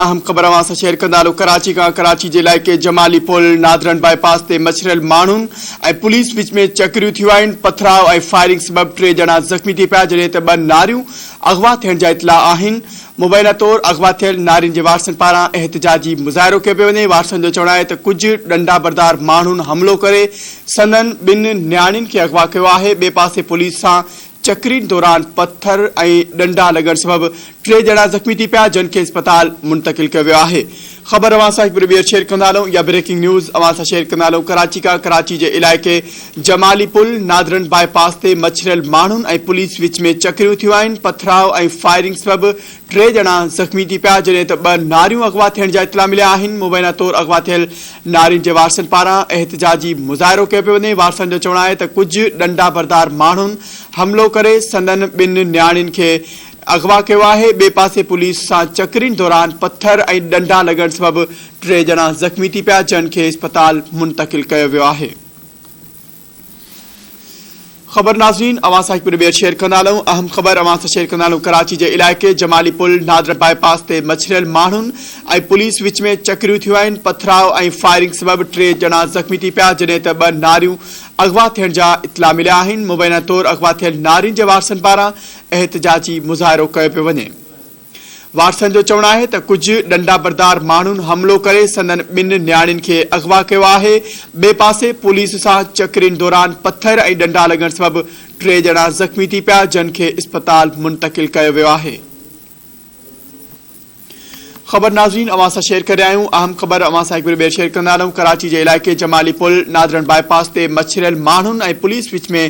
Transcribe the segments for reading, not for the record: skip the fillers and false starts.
अहम ख़बर अवां सां शेयर कंदालो। कराची जे इलाइक़े जमाली पुल नादरन बाईपास ते मछरियल माण्हुनि ऐं पुलिस विच में चकरियूं थियूं आहिनि। पथराव ऐं फायरिंग सबबि 3 ॼणा ज़ख़्मी थी पिया, जॾहिं त 2 नारियूं अगवा थियण जा इतला आहिनि। मुबैना तौर अगवा थियल नारियुनि जे वारसनि पारां एहतिजाजी मुज़ाहिरो कयो पियो वञे। वारसनि जो चवणु आहे त कुझु डंडा बरदार माण्हुनि हमलो करे संदन 2 न्याणियुनि खे अगवा कयो आहे। ॿिए पासे पुलिस सां चक्रीन दौरान पत्थर ऐं डंडा लॻण सबबि 3 ॼणा ज़ख़्मी थी पिया, जिन खे अस्पताल मुंतकिल कयो वियो आहे। ख़बर अवां सां हिकु ॿीहर शेयर कंदा हलूं या ब्रेकिंग न्यूज़ अवां सां शेयर कंदा हलूं। कराची जे इलाइक़े जमाली पुल नादरन बाईपास ते मछरियल माण्हुनि ऐं पुलिस विच में चकरियूं थियूं आहिनि। पथराव ऐं फायरिंग सबबि 3 ॼणा ज़ख़्मी थी पिया, जॾहिं त 2 नारियूं अगवा थियण जा इतला मिलिया आहिनि। मुबैना तौर अगवा थियल नारियुनि जे वारसनि पारां एहतिजाजी मुज़ाहिरो कयो पियो वञे। वारसनि जो चवणु आहे त कुझु डंडा बरदार माण्हुनि हमलो करे संदन 2 न्याणियुनि खे अगवा कयो आहे। ॿिए पासे पुलिस सां चकरिन दौरान पत्थर ऐं डंडा लॻण सबबि 3 ॼणा ज़ख़्मी थी पिया, जिन खे अस्पताल मुंतकिल कयो वियो आहे। ख़बर नाज़रीन अवां सां हिकु ॿीहर शेयर कंदा हलूं। अहम ख़बर अवां सां शेयर कंदा हलूं। कराची जे इलाइक़े जमाली पुल नादर बाईपास ते मछरियल माण्हुनि ऐं पुलिस विच में चकरियूं थियूं आहिनि। पथराव ऐं फायरिंग सबबि 3 ॼणा ज़ख़्मी थी पिया, जॾहिं त 2 नारियूं अगवा थियण जा इतला मिलिया आहिनि। मुबैना तौर अगवा थियल नारियुनि जे वारसनि पारां एहतिजाजी मुज़ाहिरो कयो पियो वञे। वारसनि जो चवणु आहे त कुझु डंडा बरदार माण्हुनि हमलो करे संदन 2 न्याणियुनि खे अगवा कयो आहे। ॿिए पासे पुलिस सां चकरिन दौरान पत्थर ऐं डंडा लॻण सबबि 3 ॼणा ज़ख़्मी थी पिया, जिन खे अस्पताल मुंतकिल कयो वियो आहे। ख़बर नाज़रीन अवां सां शेयर करे आहियूं। अहम ख़बर अवां सां हिकु ॿीहर शेयर कंदा हलूं। कराची जे इलाइक़े जमाली पुल नादरन बाईपास ते मछरियल माण्हुनि ऐं पुलिस विच में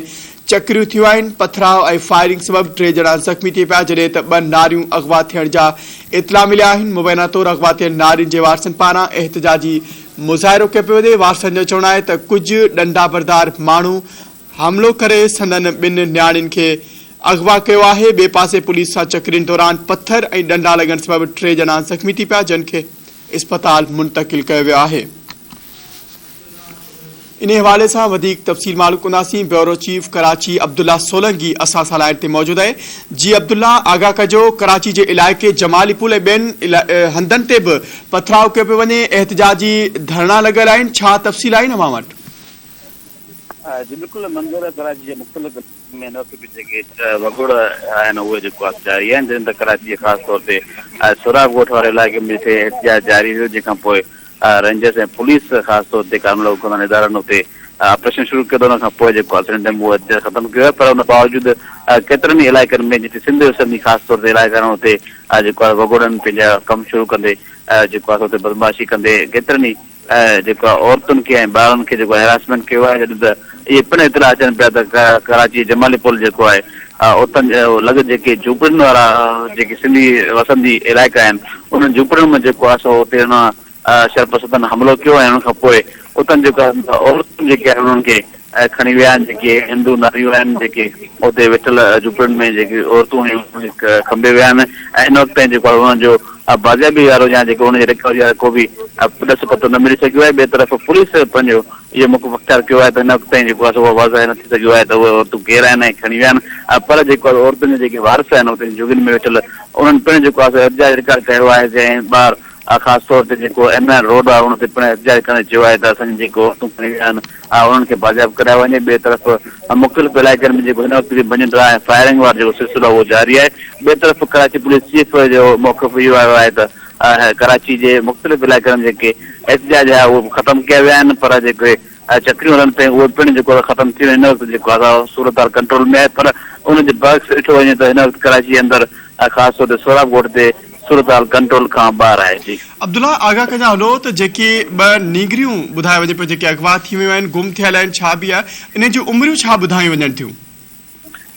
चकरियूं थियूं आहिनि। पथराव ऐं फायरिंग सबबि 3 ॼणा ज़ख़्मी थी पिया, जॾहिं त 2 नारियूं अगवा थियण जा इतला मिलिया आहिनि। मुबैना तौर अगवा थियल नारियुनि जे वारसनि पारां एहतिजाजी मुज़ाहिरो कयो पियो वञे। वारसनि जो चवणु आहे त कुझु डंडा बरदार माण्हू हमलो करे संदन 2 न्याणियुनि खे अगवा कयो आहे। ॿिए पासे पुलिस सां चकरिन दौरान पत्थर ऐं डंडा लॻण सबबि 3 ॼणा ज़ख़्मी थी पिया, जिन खे अस्पताल मुंतकिल कयो वियो आहे। इन हवाले सां वधीक तफ़सील मालूम कंदासीं। ब्यूरो चीफ कराची अब्दुल्ला सोलंकी असां सां लाइन ते मौजूद आहे। जी अब्दुल्ला, आगाह कजो, कराची जे इलाइक़े जमाली पुल ऐं ॿियनि हंधनि ते बि पथराव कयो पियो वञे, एहतिजाजी धरना लॻल आहिनि, छा तफ़सील आहिनि अवां वटि? जी बिल्कुलु, मंज़ूर कराची जे मुख़्तलिफ़ में जेके वॻोड़ आहिनि उहे जेको आहे जारी आहिनि, जिन त कराची ख़ासि तौर ते सुराग ॻोठ वारे इलाइक़े में जिते एहतिजाज जारी हुयो, जंहिंखां पोइ रेंजर्स ऐं पुलिस ख़ासि तौर ते कानून कंदड़ इदारनि हुते ऑपरेशन शुरू कयो, हुन खां पोइ जेको आहे उहो ख़तमु कयो आहे। पर हुन बावजूदि केतिरनि ई इलाइक़नि में जिते सिंध सिंधी ख़ासि तौर ते इलाइक़ा आहिनि हुते जेको आहे वॻोड़नि पंहिंजा कमु शुरू कंदे जेको आहे हुते बदमाशी कंदे केतिरनि ई जेको आहे औरतुनि खे ऐं ॿारनि खे जेको हैरासमेंट कयो आहे। जॾहिं त इहे पिण इतला अचनि पिया त कराची जमाली पुल जेको आहे उतां लॻ जेके झूपड़ियुनि वारा जेके सिंधी वसंदी इलाइक़ा आहिनि, उन्हनि झूपड़ियुनि में जेको आहे सो हुते हुन शरपसतन हमलो कयो ऐं हुन खां पोइ उतां जेका औरतूं जेके आहिनि उन्हनि खे खणी विया आहिनि। जेके हिंदू नारियूं आहिनि जेके उते वेठल झूपड़ियुनि में जेके औरतूं आहिनि खंभे विया आहिनि ऐं हिन वक़्तु ताईं जेको आहे हुननि जो बाज़ाबी वारो या जेको हुनजे रिकवरी वारो को बि ॾस पतो न मिली सघियो आहे। ॿिए तरफ़ पुलिस पंहिंजो इहो मुख अख़्तियार कयो आहे त हिन वक़्तु ताईं जेको आहे उहो वाज़ाह न थी सघियो आहे त उहे औरतूं केरु आहिनि ऐं खणी विया आहिनि। पर जेको आहे औरतुनि जा जेके वारस आहिनि उते जुगियुनि में वेठल उन्हनि पिण जेको आहे एहतिजाज रिकॉर्ड कयो आहे। जंहिं ॿार ख़ासि तौर ते जेको MN रोड आहे उन ते पिण एहतिजाज करण चयो आहे त असांजी जेको औरतूं खणी विया आहिनि उन्हनि खे बाज़ाब करायो वञे। ॿिए तरफ़ मुख़्तलिफ़ इलाइक़नि में जेको हिन वक़्तु जी भञ ऐं फायरिंग वारो जेको सिलसिलो आहे उहो जारी आहे। ॿिए तरफ़ कराची पुलिस चीफ जो मौक़िफ़ इहो आयो आहे त कराची जे मुख़्तलिफ़ इलाइक़नि में जेके एहतिजाज आहे उहे ख़तमु कया विया आहिनि, पर जेके चकरियूं हलनि पियूं उहे पिण जेको ख़तमु थी वियूं। हिन वक़्तु जेको आहे सूरत हाल कंट्रोल में आहे, पर उनजे बर्क्स ॾिठो वञे त हिन वक़्तु कराची जे अंदरि ख़ासि तौर ते सोराब ॻोठ ते सूरत हाल कंट्रोल खां ॿाहिरि आहे। जी अब्दुल्ला, आगाह कजां हलो त जेके 2 नीगरियूं ॿुधाए वञे पियो जेके अगवा थी वियूं आहिनि, गुम थियल आहिनि, छा बि आहे, इन जूं उमिरियूं छा ॿुधायूं वञनि थियूं?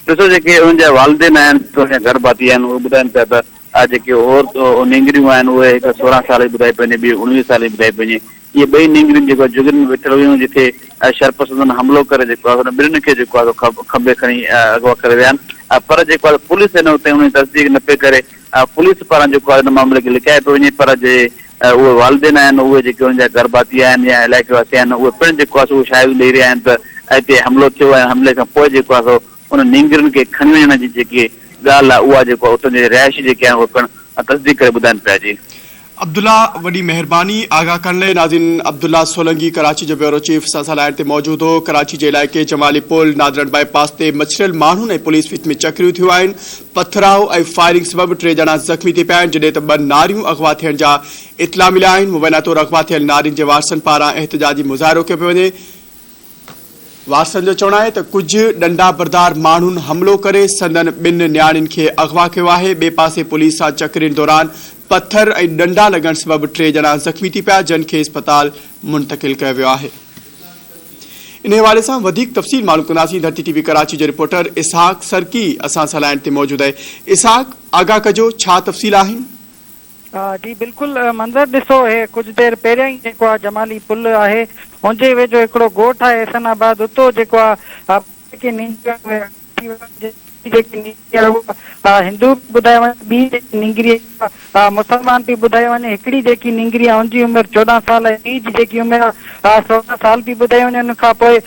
ॾिसो, जेके उन्हनि जा वालिदेन आहिनि गर्भवती आहिनि उहे ॿुधाइनि पिया त जेके नींगरियूं आहिनि उहे हिकु 16 साल जी ॿुधाई पवंदी, ॿी 19 साल जी ॿुधाई पवंदी। इहे 2 नींगरियूं जेको जुगियुनि में वेठल हुयूं जिथे शरपसतन हमलो करे जेको आहे हुन ॿिन्हिनि खे जेको आहे खंभे खणी अगवा करे विया आहिनि। पर जेको आहे पुलिस हिन उते उन जी तस्दीक न पई करे, पुलिस पारां जेको आहे हिन मामले खे लिकाए पियो वञे। पर जे उहे वालिदेन आहिनि उहे जेके हुनजा गर्भवती आहिनि या इलाइक़े वासी आहिनि उहे पिण जेको आहे उहे शायदि ॾेई रहिया आहिनि त हिते हमलो थियो ऐं हमले खां पोइ जेको आहे उन नींगरियुनि खे खणी वञण जी जेकी ॻाल्हि आहे उहा जेको उतां जे रिहायशी जेके आहिनि उहे पिण तस्दीक करे ॿुधाइनि पिया। जी अब्दुल्ला वडी मेहरबानी आगाह करने नाज़रीन। अब्दुल्ला सोलंगी कराची जो ब्यूरो चीफ सालाइन ते मौजूद हो। कराची जे इलाइक़े जमाली पुल नादरन बाईपास ते मछरियल माण्हुनि ऐं पुलिस विच में चकरियूं थियूं आहिनि। पथराव ऐं फायरिंग सबबि 3 ॼणा ज़ख़्मी थी पिया आहिनि, जॾहिं त 2 नारियूं अगवा थियण जा इतला मिलिया आहिनि। मुबैना तौरु अगवा थियल नारियुनि जे वारसनि पारां एहतिजाजी मुज़ाहिरो कयो पियो वञे। वारसनि जो चवणु आहे त कुझु डंडा बरदार माण्हुनि हमिलो करे संदन 2 न्याणियुनि खे अगवा कयो आहे। ॿिए पासे पुलिस सां चकरियुनि दौरान पत्थर ऐं डंडा लॻण सबबि 3 ॼणा ज़ख़्मी थी पिया, जिन खे इस्पताल मुंतक़िल कयो वियो आहे। इन हवाले सां वधीक तफ़सील मालूम कंदासीं। धरती टीवी कराची जो रिपोर्टर इसहाक सरकी असां सां लाइन ते मौजूदु आहे। इसहाक, आगाह कजो, छा तफ़सील आहिनि? जी बिल्कुल मंज़र ॾिसो, हे कुछ देर पहिरियों ही जेको आहे जमाली पुल आहे हुनजे वेझो हिकिड़ो ॻोठ आहे एहसनाबाद, उतो जेको आहे हिंदू ॿुधाए वञे, ॿी जेकी निंगरी मुसलमान बि ॿुधाए वञे। हिकिड़ी जेकी निंगरी आहे हुनजी उमिरि 14 साल ऐं ॿी जी उमिरि 16 साल बि ॿुधाई वञे। हुन खां पोइ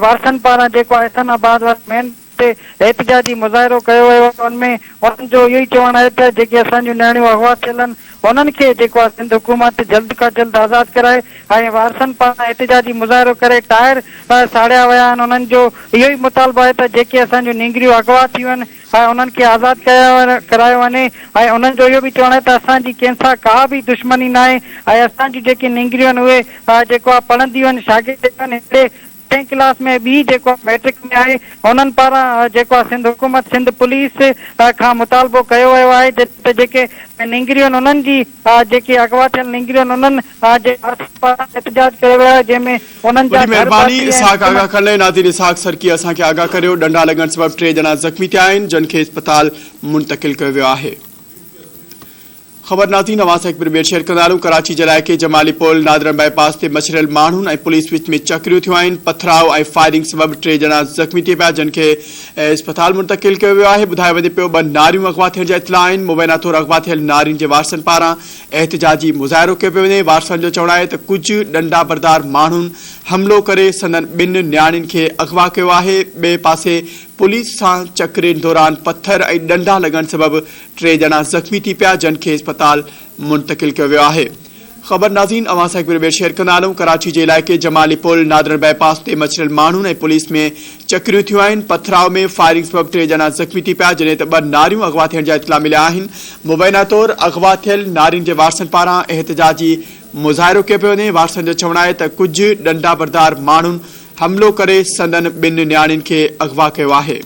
वारसनि पारां जेको आहे एहसनाबाद वारे मेन एहतिजाजी मुज़ाहिरो कयो वियो। हुनमें उन्हनि जो इहो ई चवणु आहे त जेके असांजूं नियाणियूं अगवा थियल आहिनि उन्हनि खे जेको आहे सिंध हुकूमत जल्द खां जल्द आज़ादु कराए ऐं वारसनि पारां एहतिजाजी मुज़ाहिरो करे टायर साड़िया विया आहिनि। उन्हनि जो इहो ई मुतालबो आहे त जेके असांजूं निंगरियूं अगवा थियूं आहिनि उन्हनि खे आज़ादु करायो वञे। ऐं उन्हनि जो इहो बि चवणु आहे त असांजी कंहिंसां का बि दुश्मनी न आहे ऐं असांजी जेकी निंगरियूं आहिनि उहे जेको आहे पढ़ंदियूं आहिनि, शागिर्द आहिनि। हिकिड़े 10 क्लास में ॿी जेको मैट्रिक में आहे उन्हनि पारां जेको आहे सिंध हुकूमत सिंध पुलिस खां मुतालबो कयो वियो आहे त जेके निंगरियूं आहिनि उन्हनि जी जेके अगवा थियल निंगरियूं आहिनि उन्हनि एहतिजाज कयो वियो आहे, जंहिंमें उन्हनि जा महिरबानी इसहाक आगाह करने। नाज़रीन, इसहाक सरकी असांखे आगाह करियो। डंडा लॻण सबबि 3 ॼणा ज़ख़्मी थिया आहिनि, जिन खे इस्पताल मुंतक़िल कयो वियो आहे। ख़बर नाज़रीन, अवां सां हिकु भेरो शेयर कंदा हलूं। कराची जे इलाइक़े जमाली पुल नादरन बाईपास ते मछरियल माण्हुनि ऐं पुलिस विच में चकरियूं थियूं आहिनि। पथराव ऐं फायरिंग सबबि 3 ॼणा ज़ख़्मी थी पिया, जिन खे इस्पताल मुंतक़िल कयो वियो आहे। ॿुधायो वञे पियो 2 नारियूं अगवा थियण जा इतला आहिनि। मुबैना तौरु अगवा थियल नारियुनि जे वारसनि पारां एहतिजाजी मुज़ाहिरो कयो पियो वञे। वारसनि जो चवणु आहे त कुझु डंडा बरदार माण्हुनि हमिलो करे संदन 2 न्याणियुनि खे अगवा कयो आहे। ॿिए पासे पुलिस सां चकरियुनि दौरान पत्थर ऐं डंडा लॻण सबबि 3 ॼणा ज़ख़्मी थी पिया, जिन खे इस्पताल मुंतक़िल कयो वियो आहे। ख़बर नाज़रीन, अवां सां हिकु भेरो शेयर कंदा हलूं। कराची जे इलाइक़े जमाली पुल नादरन बाईपास ते मछरियल माण्हुनि ऐं पुलिस में चकरियूं थियूं आहिनि। पथराव में फायरिंग सबबि 3 ॼणा ज़ख़्मी थी पिया, जॾहिं त 2 नारियूं अगवा थियण जा इतला मिलिया आहिनि। मुबैना तौरु अगवा थियल नारियुनि जे वारसनि पारां एहतिजाजी मुज़ाहिरो कयो पियो वञे। वारसनि जो चवणु आहे त कुझु डंडा बरदार माण्हुनि हमिलो करे संदन 2 न्याणियुनि खे अगवा कयो आहे।